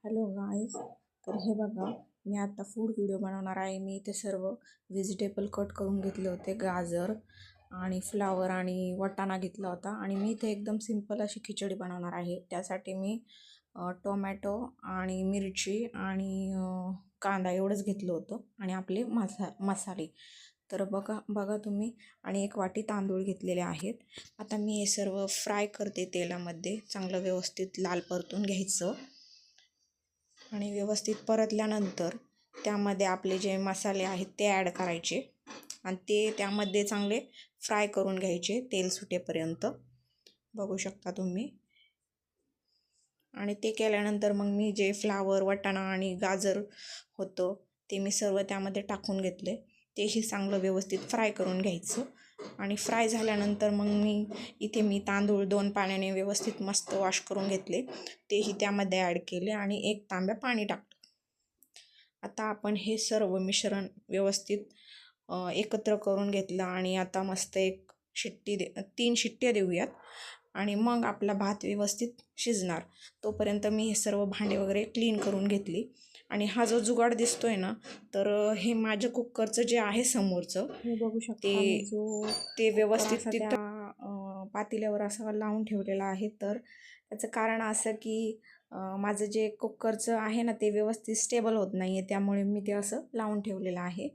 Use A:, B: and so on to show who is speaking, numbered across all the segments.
A: Hello guys, तर हे बघा, मी आता फूड व्हिडिओ बनवणार आहे. मी इथे सर्व व्हेजिटेबल कट करून घेतले होते. गाजर आणि फ्लावर आणि वाटाणा घेतला होता. आणि मी इथे एकदम सिंपल अशी खिचडी बनवणार आहे. त्यासाठी मी टोमॅटो आणि मिरची आणि कांदा एवढंच घेतलं होतं आणि आपले मसाले. तर बघा तुम्ही, आणि एक वाटी तांदूळ घेतलेले आहेत. आता मी हे सर्व फ्राय करते तेलामध्ये. चांगलं व्यवस्थित लाल परतून घ्यायचं आणि व्यवस्थित परतल्यानंतर त्यामध्ये आपले जे मसाले आहेत ते ॲड करायचे आणि ते त्यामध्ये चांगले फ्राय करून घ्यायचे तेल सुटेपर्यंत. बघू शकता तुम्ही. आणि ते केल्यानंतर मग मी जे फ्लावर, वाटाणा आणि गाजर होतं ते मी सर्व त्यामध्ये टाकून घेतले. तेही चांगलं व्यवस्थित फ्राय करून घ्यायचं. आणि फ्राय झाल्यानंतर मग मी तांदूळ 2 पाण्याने व्यवस्थित मस्त वॉश करून घेतले. तेही त्यामध्ये ॲड केले आणि 1 तांब्या पाणी टाकलं. आता आपण हे सर्व मिश्रण व्यवस्थित एकत्र करून घेतलं आणि आता मस्त 3 शिट्ट्या देऊयात आणि मग आपला भात व्यवस्थित शिजणार. तोपर्यंत मी हे सर्व भांडे वगैरे क्लीन करून घेतली. आणि हा जो जुगाड दिसतोय ना, तर हे माझ्या कुकरचं जे आहे समोरचं, हे बघू शकता ते व्यवस्थित त्या पातेल्यावर असं लावून ठेवलेलं आहे. तर त्याचं कारण असं की माझं जे कुकरचं आहे ना, ते व्यवस्थित स्टेबल होत नाही आहे, त्यामुळे मी ते असं लावून ठेवलेलं आहे.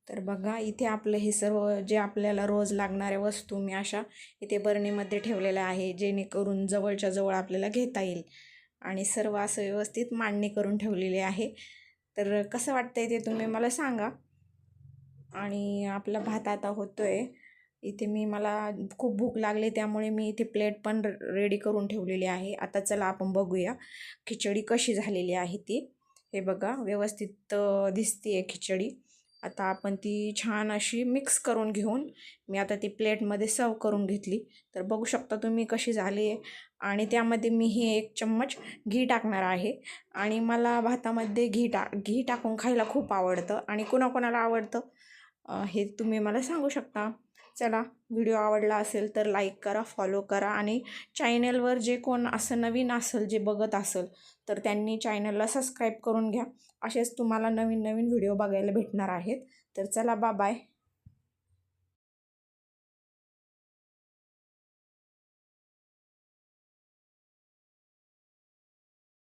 A: तर बघा, इथे आपलं हे सर्व जे आपल्याला रोज लागणाऱ्या वस्तू मी अशा इथे बरणीमध्ये ठेवलेल्या आहे, जेणेकरून जवळच्या जवळ आपल्याला घेता येईल. आणि सर्व असं व्यवस्थित मांडणी करून ठेवलेली आहे. तर कसं वाटतंय ते तुम्ही मला सांगा. आणि आपला भात आता होतोय. इथे मला खूप भूक लागली, त्यामुळे मी इथे प्लेट पण रेडी करून ठेवलेली आहे. आता चला आपण बघूया खिचडी कशी झालेली आहे ती. हे बघा, व्यवस्थित दिसते खिचडी. आता आपण ती छान अशी मिक्स करून घेऊन मी आता ती प्लेटमध्ये सर्व करून घेतली. तर बघू शकता तुम्ही कशी झाली आहे. आणि त्यामध्ये मी 1 चम्मच घी टाकणार आहे. आणि मला भातामध्ये घी टाकून खायला खूप आवडतं. आणि कोणाकोणाला आवडतं हे तुम्ही मला सांगू शकता. चला, व्हिडिओ आवडला असेल तर लाईक करा, फॉलो करा. आणि चॅनलवर जे कोण असं नवीन असेल, जे बघत असेल, तर त्यांनी चॅनलला सबस्क्राईब करून घ्या. असेच तुम्हाला नवीन नवीन व्हिडिओ बघायला भेटणार आहेत. तर चला, बाय.